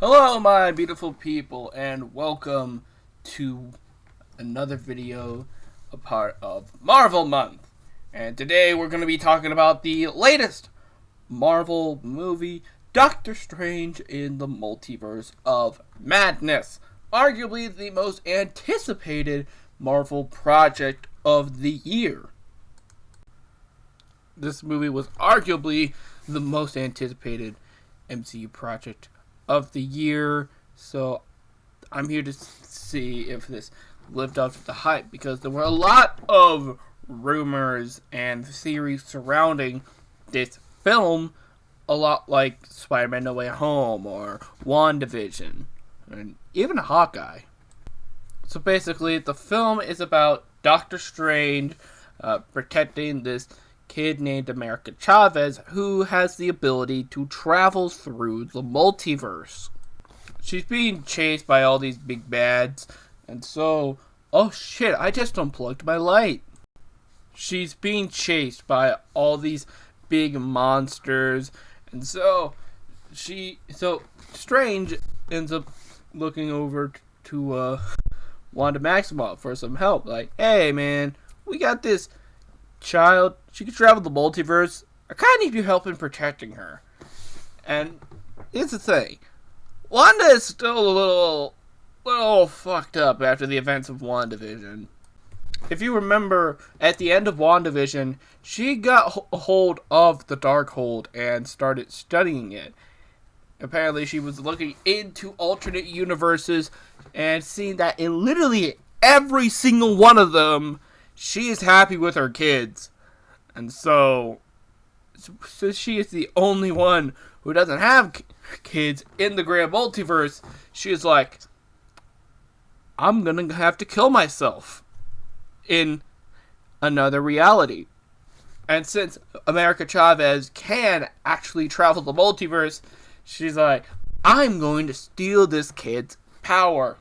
Hello my beautiful people and welcome to another video, a part of Marvel Month. And today we're going to be talking about the latest Marvel movie, Doctor Strange in the Multiverse of Madness. Arguably the most anticipated Marvel project of the year. This movie was arguably the most anticipated MCU project of the year, so I'm here to see if this lived up to the hype, because there were a lot of rumors and theories surrounding this film, a lot like Spider-Man No Way Home or WandaVision and even Hawkeye. So basically the film is about Doctor Strange protecting this kid named America Chavez, who has the ability to travel through the multiverse. She's being chased by all these big bads, and so, oh shit, I just unplugged my light. She's being chased by all these big monsters, and so Strange ends up looking over to Wanda Maximoff for some help. Like, hey man, we got this child, she can travel the multiverse. I kind of need your help in protecting her. And here's the thing, Wanda is still a little fucked up after the events of WandaVision. If you remember, at the end of WandaVision, she got a hold of the Darkhold and started studying it. Apparently she was looking into alternate universes and seeing that in literally every single one of them, she is happy with her kids. And so she is the only one who doesn't have kids in the grand multiverse. She is like, I'm gonna have to kill myself in another reality. And since America Chavez can actually travel the multiverse, she's like, I'm going to steal this kid's power.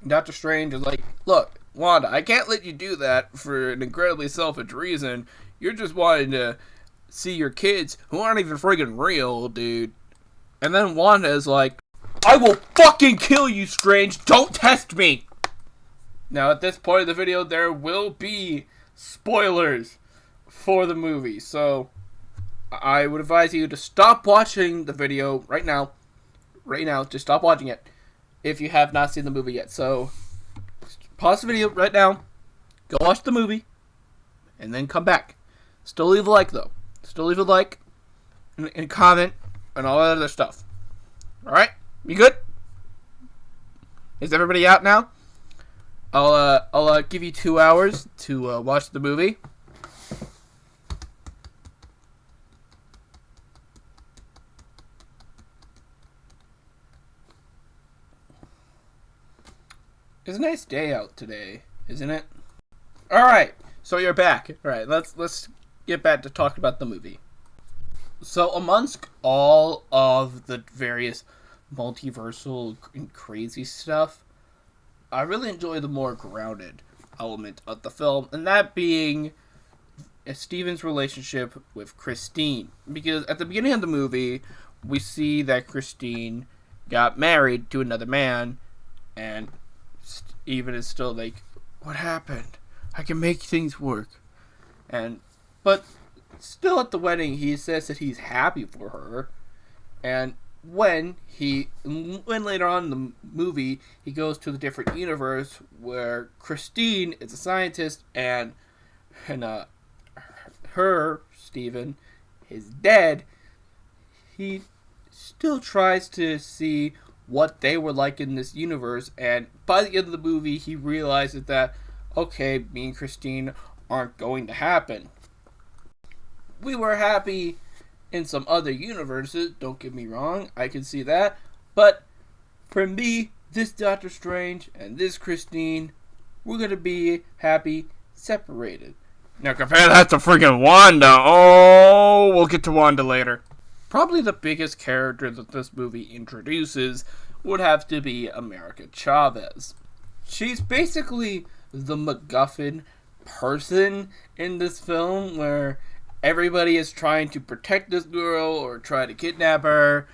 Doctor Strange is like, look, Wanda, I can't let you do that for an incredibly selfish reason. You're just wanting to see your kids who aren't even friggin' real, dude. And then Wanda is like, I will fucking kill you, Strange. Don't test me. Now, at this point of the video, there will be spoilers for the movie. So, I would advise you to stop watching the video right now. Right now, just stop watching it if you have not seen the movie yet. So, pause the video right now, go watch the movie, and then come back. Still leave a like, though. Still leave a like, and comment, and all that other stuff. Alright? You good? Is everybody out now? I'll give you 2 hours to watch the movie. It's a nice day out today, isn't it? Alright, so you're back. Alright, let's get back to talking about the movie. So amongst all of the various multiversal and crazy stuff, I really enjoy the more grounded element of the film, and that being Steven's relationship with Christine. Because at the beginning of the movie, we see that Christine got married to another man, and Steven is still like, what happened? I can make things work. But still at the wedding, he says that he's happy for her. And when later on in the movie, he goes to the different universe where Christine is a scientist and Steven, is dead, he still tries to see what they were like in this universe, and by the end of the movie he realizes that, okay, me and Christine aren't going to happen. We were happy in some other universes, don't get me wrong, I can see that, but for me, this Doctor Strange and this Christine, we're gonna be happy separated. Now compare that to freaking Wanda. Oh, we'll get to Wanda later. Probably the biggest character that this movie introduces would have to be America Chavez. She's basically the MacGuffin person in this film, where everybody is trying to protect this girl or try to kidnap her,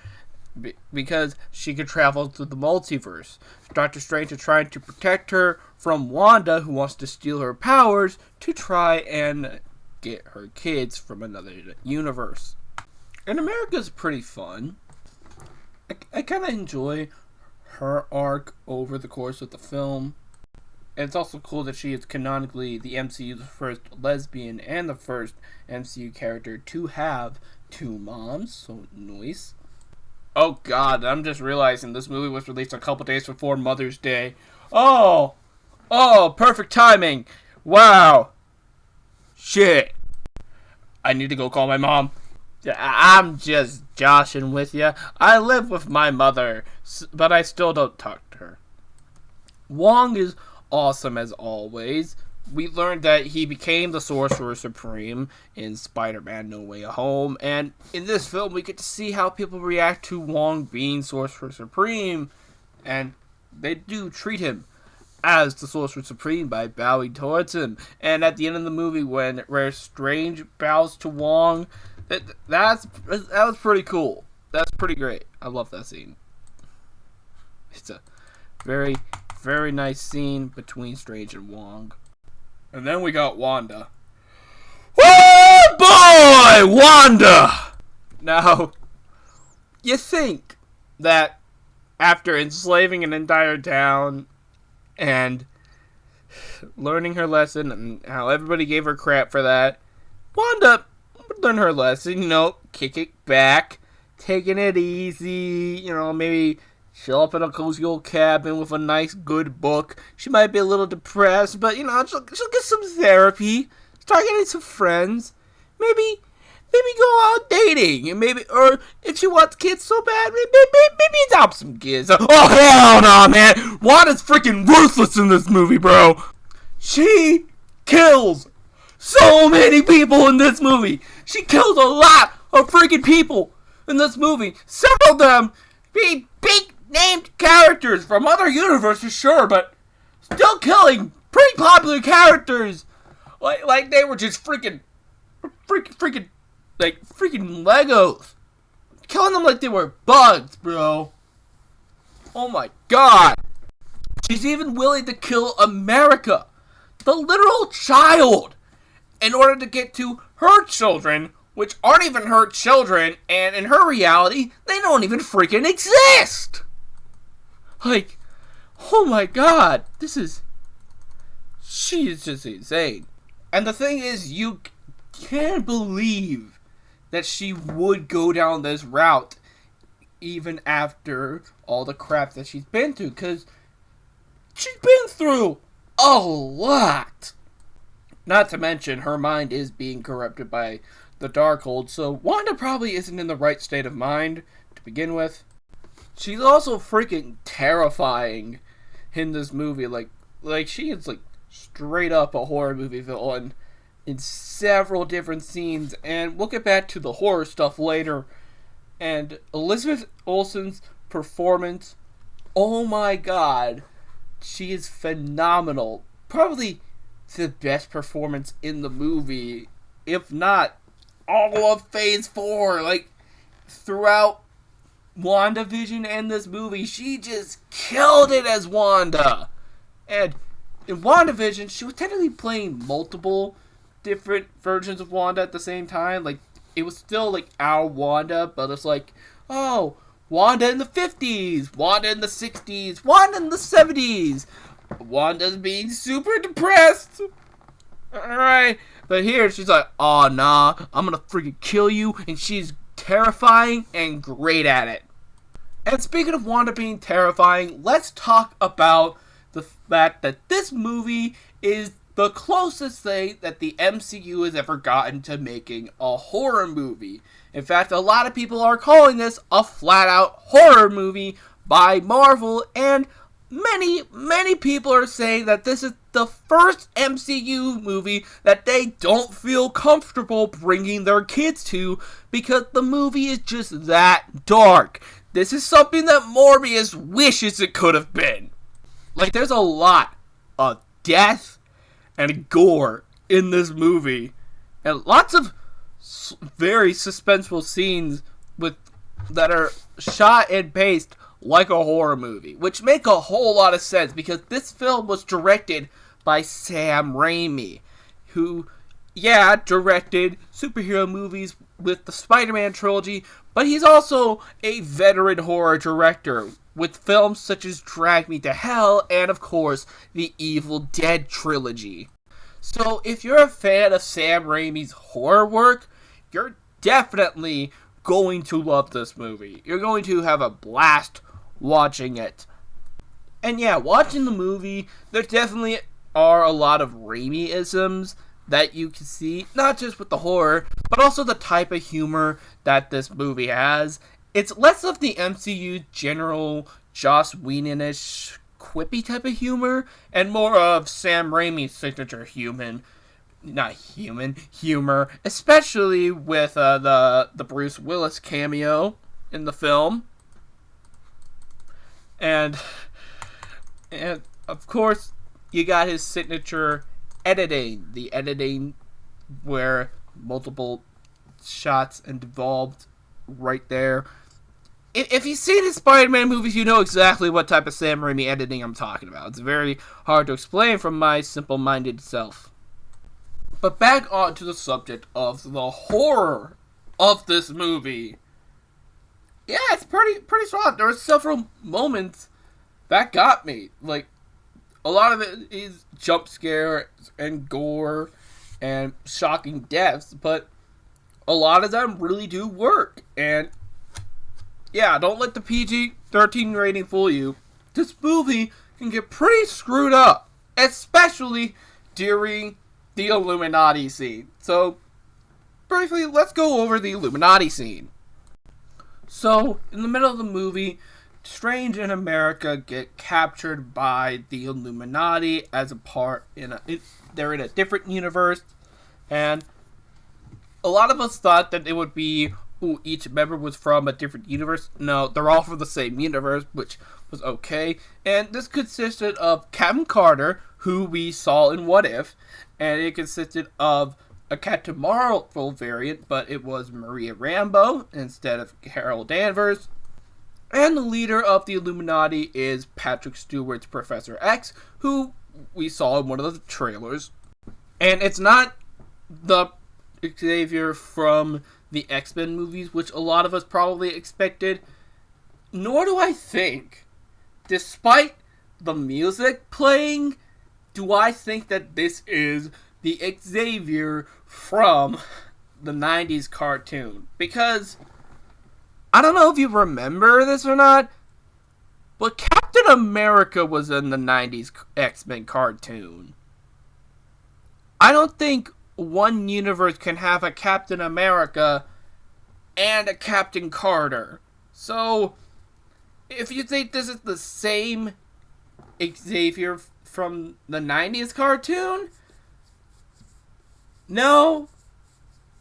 because she could travel through the multiverse. Doctor Strange is trying to protect her from Wanda, who wants to steal her powers to try and get her kids from another universe. And America's pretty fun. I kind of enjoy her arc over the course of the film. And it's also cool that she is canonically the MCU's first lesbian and the first MCU character to have two moms, so nice. Oh god, I'm just realizing this movie was released a couple days before Mother's Day. Oh, perfect timing. Wow. Shit. I need to go call my mom. I'm just joshing with you. I live with my mother, but I still don't talk to her. Wong is awesome as always. We learned that he became the Sorcerer Supreme in Spider-Man No Way Home, and in this film we get to see how people react to Wong being Sorcerer Supreme, and they do treat him as the Sorcerer Supreme by bowing towards him. And at the end of the movie, where Strange bows to Wong, that was pretty cool. That's pretty great. I love that scene. It's a very, very nice scene between Strange and Wong. And then we got Wanda. Oh boy, Wanda! Now, you think that after enslaving an entire town and learning her lesson and how everybody gave her crap for that, Wanda would learn her lesson, kick it back, taking it easy, maybe chill up in a cozy old cabin with a nice good book. She might be a little depressed, but she'll get some therapy, start getting some friends, maybe go out dating, and or if she wants kids so bad, maybe adopt some kids. Oh hell no, man! Wanda's freaking ruthless in this movie, bro. She kills so many people in this movie. She kills a lot of freaking people in this movie. Several of them being big named characters from other universes, sure, but still killing pretty popular characters. Like they were just freaking Legos. Killing them like they were bugs, bro. Oh my god. She's even willing to kill America, the literal child, in order to get to her children, which aren't even her children, and in her reality, they don't even freaking exist. Like, oh my god, she is just insane. And the thing is, you can't believe that she would go down this route even after all the crap that she's been through, because she's been through a lot. Not to mention, her mind is being corrupted by the Darkhold, so Wanda probably isn't in the right state of mind to begin with. She's also freaking terrifying in this movie. Like she is straight up a horror movie villain in several different scenes, and we'll get back to the horror stuff later. And Elizabeth Olsen's performance, oh my god, she is phenomenal. Probably the best performance in the movie, if not all of Phase 4. Throughout WandaVision and this movie, she just killed it as Wanda. And in WandaVision, she was technically playing multiple different versions of Wanda at the same time. It was still our Wanda, but it's Wanda in the 50s, Wanda in the 60s, Wanda in the 70s. Wanda's being super depressed. Alright, but here she's like, oh nah, I'm gonna freaking kill you, and she's terrifying and great at it. And speaking of Wanda being terrifying, let's talk about the fact that this movie is the closest thing that the MCU has ever gotten to making a horror movie. In fact, a lot of people are calling this a flat-out horror movie by Marvel, and many people are saying that this is the first MCU movie that they don't feel comfortable bringing their kids to, because the movie is just that dark. This is something that Morbius wishes it could have been. There's a lot of death and gore in this movie, and lots of very suspenseful scenes that are shot and paced like a horror movie, which make a whole lot of sense because this film was directed by Sam Raimi, who, yeah, directed superhero movies with the Spider-Man trilogy, but he's also a veteran horror director with films such as Drag Me to Hell and, of course, the Evil Dead trilogy. So if you're a fan of Sam Raimi's horror work, you're definitely going to love this movie. You're going to have a blast watching it. And yeah, watching the movie, there definitely are a lot of Raimi-isms that you can see, not just with the horror, but also the type of humor that this movie has. It's less of the MCU general Joss Whedon-ish quippy type of humor, and more of Sam Raimi's signature humor, especially with the Bruce Willis cameo in the film. And of course, you got his signature editing. The editing where multiple shots and involved right there. If you've seen his Spider-Man movies, you know exactly what type of Sam Raimi editing I'm talking about. It's very hard to explain from my simple-minded self. But back on to the subject of the horror of this movie. Yeah, it's pretty strong. There were several moments that got me. Like, a lot of it is jump scare and gore and shocking deaths, but a lot of them really do work. And yeah, don't let the PG-13 rating fool you. This movie can get pretty screwed up, especially during the Illuminati scene. So, briefly, let's go over the Illuminati scene. So, in the middle of the movie, Strange and America get captured by the Illuminati as a part they're in a different universe, and a lot of us thought that it would be each member was from a different universe. No, they're all from the same universe, which was okay. And this consisted of Captain Carter, who we saw in What If, and it consisted of a Captain Marvel variant, but it was Maria Rambeau instead of Carol Danvers. And the leader of the Illuminati is Patrick Stewart's Professor X, who we saw in one of the trailers. And it's not the Xavier from the X-Men movies, which a lot of us probably expected. Nor do I think, despite the music playing, do I think that this is the Xavier from the 90s cartoon. Because I don't know if you remember this or not, but Captain America was in the 90s X-Men cartoon. I don't think one universe can have a Captain America and a Captain Carter. So, if you think this is the same Xavier from the 90s cartoon, no,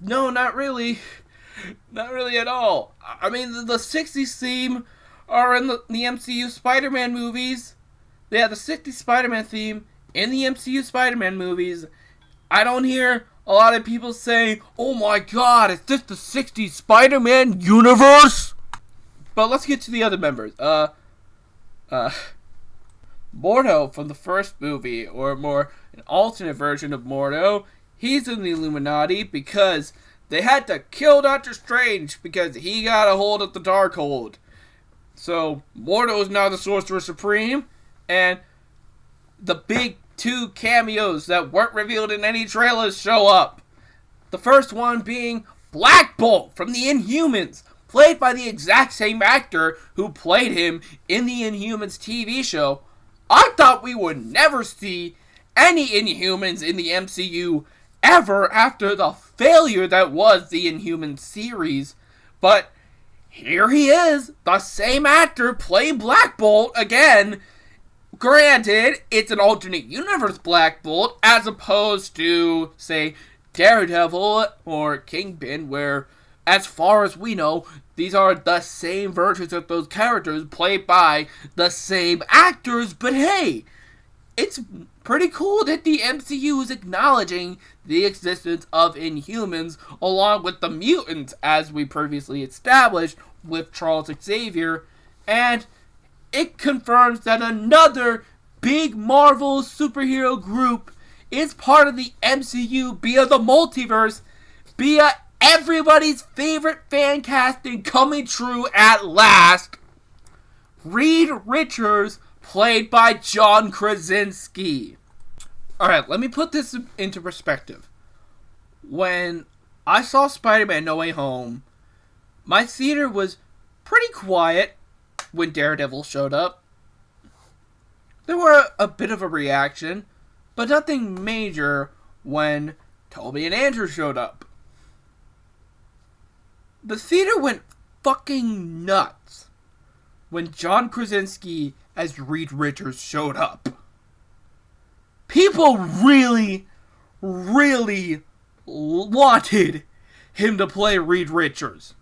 not really. Not really at all. I mean, the 60s theme are in the MCU Spider-Man movies. They have the 60s Spider-Man theme in the MCU Spider-Man movies. I don't hear a lot of people saying, "Oh my god, is this the 60s Spider-Man universe?" But let's get to the other members. Mordo from the first movie, or more, an alternate version of Mordo, he's in the Illuminati because they had to kill Doctor Strange because he got a hold of the Darkhold. So, Mordo is now the Sorcerer Supreme, and the big two cameos that weren't revealed in any trailers show up. The first one being Black Bolt from the Inhumans, played by the exact same actor who played him in the Inhumans TV show. I thought we would never see any Inhumans in the MCU ever after the failure that was the Inhumans series, but here he is, the same actor playing Black Bolt again. Granted, it's an alternate universe Black Bolt as opposed to, say, Daredevil or Kingpin, where, as far as we know, these are the same versions of those characters played by the same actors. But hey, it's pretty cool that the MCU is acknowledging the existence of Inhumans along with the mutants, as we previously established with Charles Xavier, and it confirms that another big Marvel superhero group is part of the MCU via the multiverse, via everybody's favorite fan casting coming true at last. Reed Richards, played by John Krasinski. Alright, let me put this into perspective. When I saw Spider-Man No Way Home, my theater was pretty quiet when Daredevil showed up. There were a bit of a reaction, but nothing major when Toby and Andrew showed up. The theater went fucking nuts when John Krasinski as Reed Richards showed up. People really, really wanted him to play Reed Richards.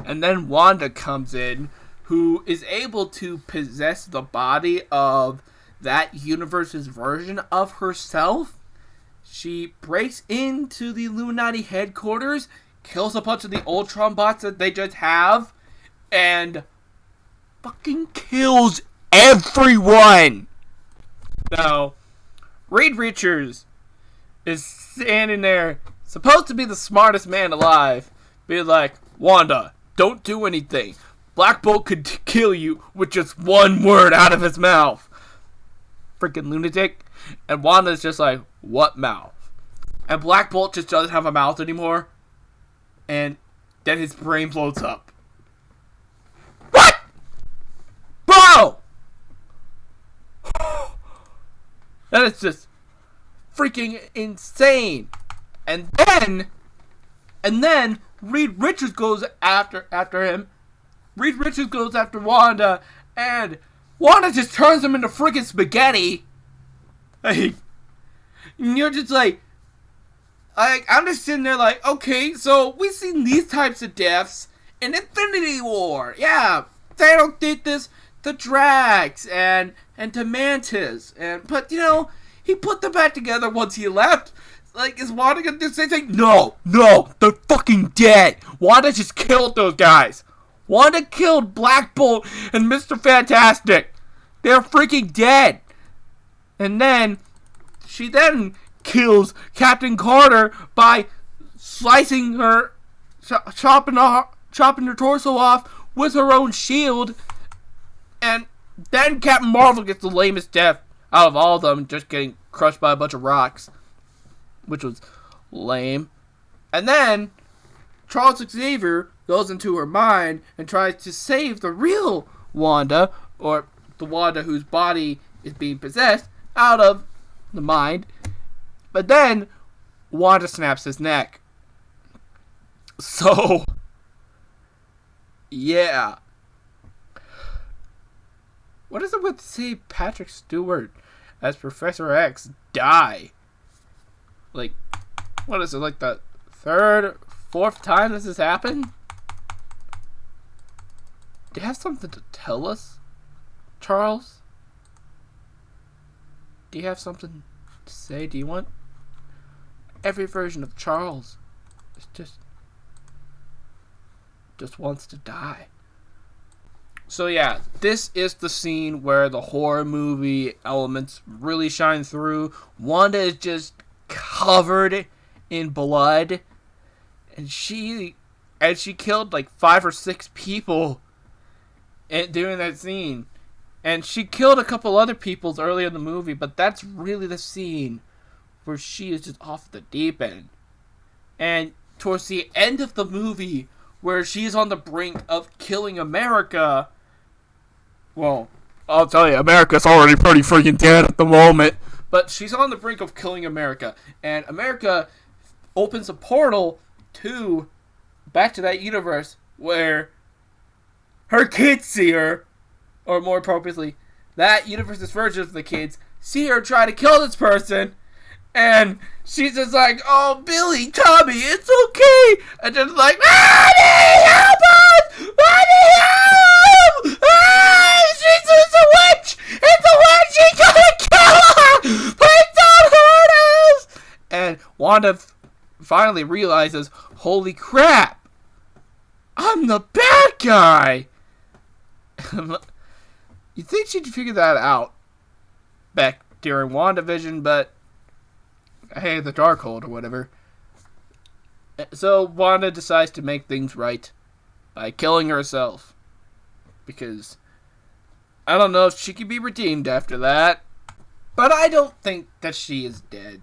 And then Wanda comes in, who is able to possess the body of that universe's version of herself. She breaks into the Illuminati headquarters, kills a bunch of the Ultron bots that they just have, and fucking kills everyone. Now, Reed Richards is standing there, supposed to be the smartest man alive, being like, Wanda, don't do anything. Black Bolt could kill you with just one word out of his mouth. Freaking lunatic. And Wanda's just like, what mouth? And Black Bolt just doesn't have a mouth anymore. And then his brain blows up. What? Bro! That is just freaking insane. And then Reed Richards goes after him. Reed Richards goes after Wanda, and Wanda just turns him into freaking spaghetti. Like, you're just like, I'm just sitting there like, okay, so we've seen these types of deaths in Infinity War. Yeah, Thanos did this to Drax and to Mantis, but you know, he put them back together once he left. Like, is Wanda gonna just say, no, they're fucking dead. Wanda just killed those guys. Wanda killed Black Bolt and Mr. Fantastic. They're freaking dead. And then, she then kills Captain Carter by slicing her, chopping her torso off with her own shield. And then Captain Marvel gets the lamest death out of all of them, just getting crushed by a bunch of rocks, which was lame. And then Charles Xavier goes into her mind and tries to save the real Wanda, or the Wanda whose body is being possessed, out of the mind. But then Wanda snaps his neck. So, yeah. What is it with see Patrick Stewart as Professor X die? Like, what is it, like the third, fourth time this has happened? Do you have something to tell us, Charles? Do you have something to say? Do you want... Every version of Charles is just wants to die. So yeah, this is the scene where the horror movie elements really shine through. Wanda is just covered in blood, and she killed like 5 or 6 people during that scene, and she killed a couple other people earlier in the movie, but that's really the scene where she is just off the deep end. And towards the end of the movie, where she's on the brink of killing America, well, I'll tell you, America's already pretty freaking dead at the moment. But she's on the brink of killing America. And America opens a portal back to that universe where her kids see her, or more appropriately, that universe's version of the kids see her try to kill this person. And she's just like, oh, Billy, Tommy, it's okay. And just like, Mommy, help us! Mommy, help! Ah, she's a witch! It's a witch! She's gonna kill Wanda finally realizes, holy crap, I'm the bad guy. You'd think she'd figure that out back during WandaVision, but hey, the Darkhold or whatever. So Wanda decides to make things right by killing herself. Because I don't know if she can be redeemed after that. But I don't think that she is dead.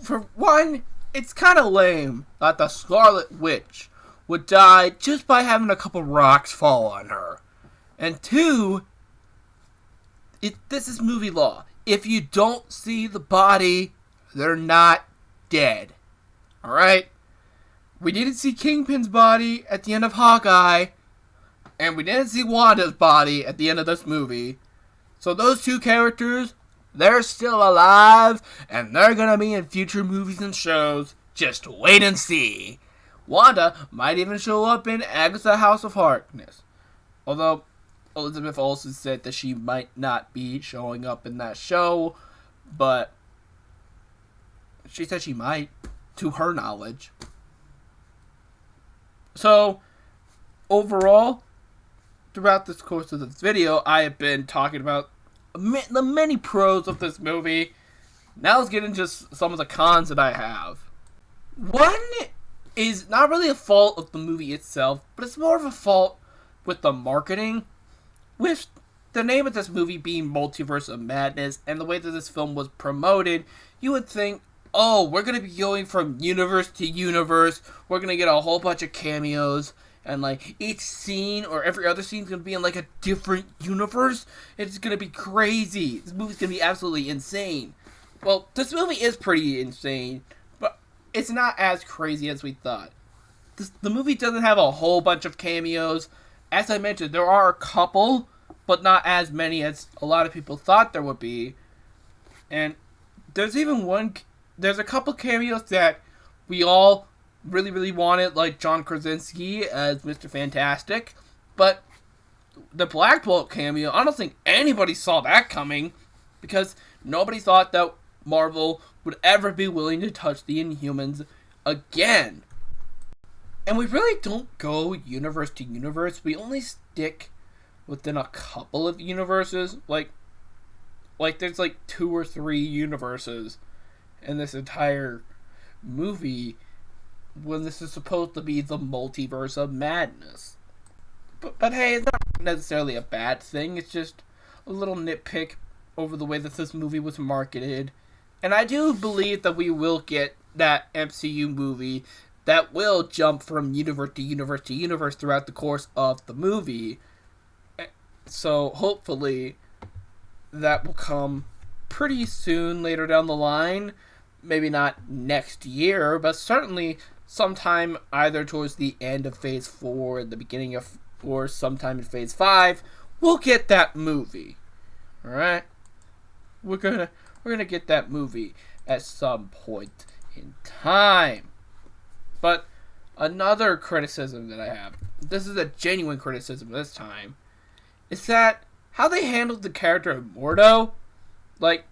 For one, it's kind of lame that the Scarlet Witch would die just by having a couple rocks fall on her. And two, this is movie law. If you don't see the body, they're not dead. Alright? We didn't see Kingpin's body at the end of Hawkeye, and we didn't see Wanda's body at the end of this movie. So those two characters, they're still alive, and they're gonna be in future movies and shows. Just wait and see. Wanda might even show up in Agatha House of Harkness. Although Elizabeth Olsen said that she might not be showing up in that show, but she said she might, to her knowledge. So, overall, throughout this course of this video, I have been talking about the many pros of this movie. Now let's get into some of the cons that I have. One is not really a fault of the movie itself, but it's more of a fault with the marketing. With the name of this movie being Multiverse of Madness, and the way that this film was promoted, you would think, oh, we're going to be going from universe to universe, we're going to get a whole bunch of cameos, and like, each scene or every other scene is going to be in like a different universe. It's going to be crazy. This movie's going to be absolutely insane. Well, this movie is pretty insane, but it's not as crazy as we thought. The movie doesn't have a whole bunch of cameos. As I mentioned, there are a couple, but not as many as a lot of people thought there would be. And there's a couple cameos that we all really, really wanted, like John Krasinski as Mr. Fantastic. But the Black Bolt cameo, I don't think anybody saw that coming, because nobody thought that Marvel would ever be willing to touch the Inhumans again. And we really don't go universe to universe. We only stick within a couple of universes. Like there's like 2 or 3 universes in this entire movie, when this is supposed to be the Multiverse of Madness. But hey, it's not necessarily a bad thing. It's just a little nitpick over the way that this movie was marketed. And I do believe that we will get that MCU movie that will jump from universe to universe to universe throughout the course of the movie. So hopefully that will come pretty soon later down the line. Maybe not next year, but certainly sometime either towards the end of Phase 4, the beginning of, or sometime in Phase 5, we'll get that movie. Alright? We're gonna get that movie at some point in time. But another criticism that I have, this is a genuine criticism this time, is that how they handled the character of Mordo. Like,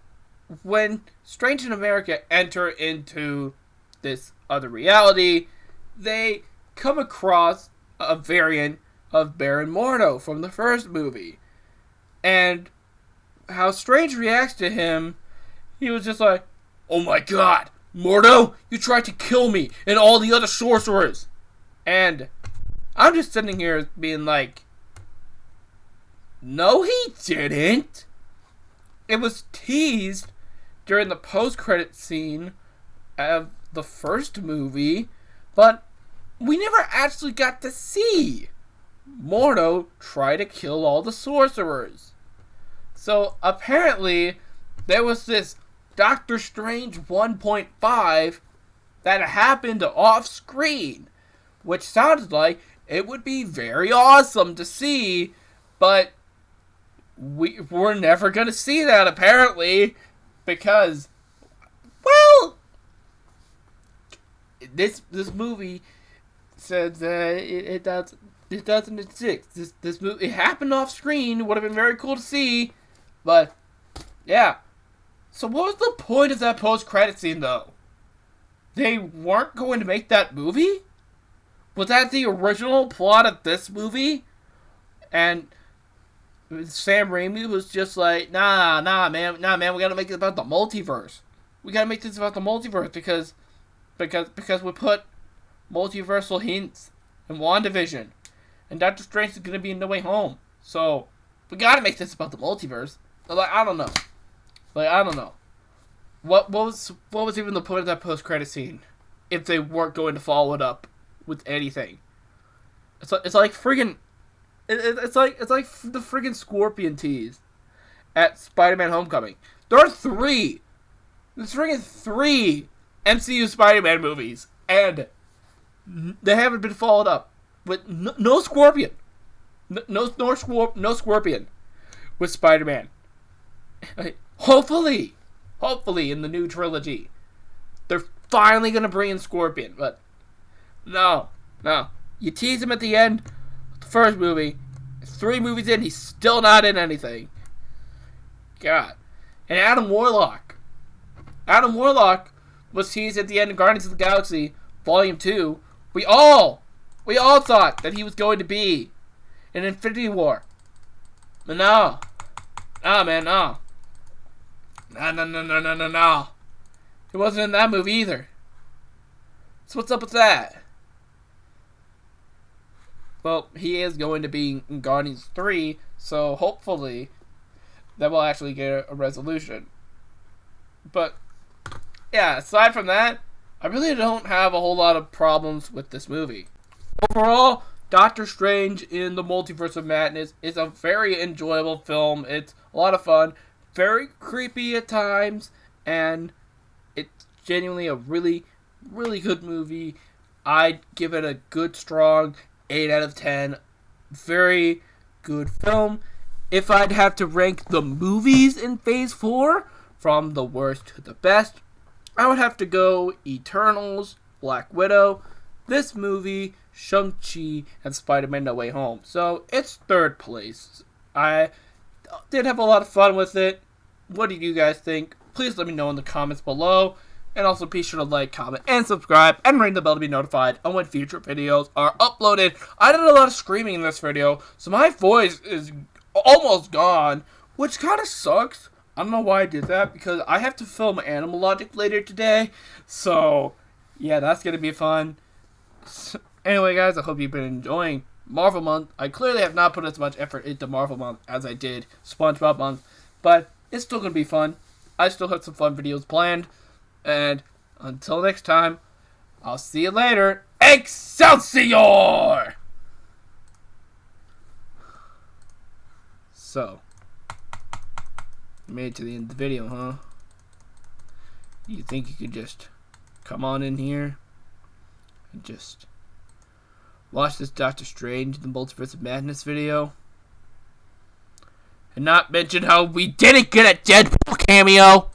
when Strange in America enter into this other reality, they come across a variant of Baron Mordo from the first movie. And how Strange reacts to him, he was just like, oh my god, Mordo, you tried to kill me and all the other sorcerers. And I'm just sitting here being like, no, he didn't. It was teased during the post-credit scene of the first movie, but we never actually got to see Mordo try to kill all the sorcerers. So apparently there was this Doctor Strange 1.5 that happened off screen, which sounded like it would be very awesome to see, but we're never gonna see that apparently, because, well, this movie said that it doesn't exist. This movie, it happened off screen. It would have been very cool to see, but yeah. So what was the point of that post-credit scene, though? they weren't going to make that movie? Was that the original plot of this movie? And Sam Raimi was just like, nah, man, we gotta make it about the multiverse. We gotta make this about the multiverse because we put multiversal hints in WandaVision. And Doctor Strange is gonna be in No Way Home. So, we gotta make this about the multiverse. Like, I don't know. What was even the point of that post-credit scene if they weren't going to follow it up with anything? It's like friggin' it's like the friggin' Scorpion tease at Spider-Man Homecoming. There are three. There's friggin' 3 MCU Spider-Man movies, and they haven't been followed up with no Scorpion. No Scorpion with Spider-Man. Hopefully in the new trilogy, they're finally gonna bring in Scorpion. But no. You tease him at the end of the first movie. 3 movies in, he's still not in anything. God. And Adam Warlock was teased at the end of Guardians of the Galaxy Volume 2. We all thought that he was going to be in Infinity War. But no. No, man, no. No. He wasn't in that movie either. So what's up with that? Well, he is going to be in Guardians 3, so hopefully that will actually get a resolution. But, yeah, aside from that, I really don't have a whole lot of problems with this movie. Overall, Doctor Strange in the Multiverse of Madness is a very enjoyable film. It's a lot of fun, very creepy at times, and it's genuinely a really, really good movie. I'd give it a good, strong 8 out of 10. Very good film. If I'd have to rank the movies in Phase 4 from the worst to the best, I would have to go Eternals, Black Widow, this movie, Shang-Chi, and Spider-Man No Way Home. So it's 3rd place. I did have a lot of fun with it. What do you guys think? Please let me know in the comments below. And also be sure to like, comment, and subscribe, and ring the bell to be notified on when future videos are uploaded. I did a lot of screaming in this video, so my voice is almost gone, which kind of sucks. I don't know why I did that, because I have to film Animal Logic later today. So, yeah, that's going to be fun. So, anyway, guys, I hope you've been enjoying Marvel Month. I clearly have not put as much effort into Marvel Month as I did SpongeBob Month, but it's still going to be fun. I still have some fun videos planned. And until next time, I'll see you later. Excelsior! So, you made it to the end of the video, huh? You think you could just come on in here and just watch this Doctor Strange, the Multiverse of Madness video? And not mention how we didn't get a Deadpool cameo?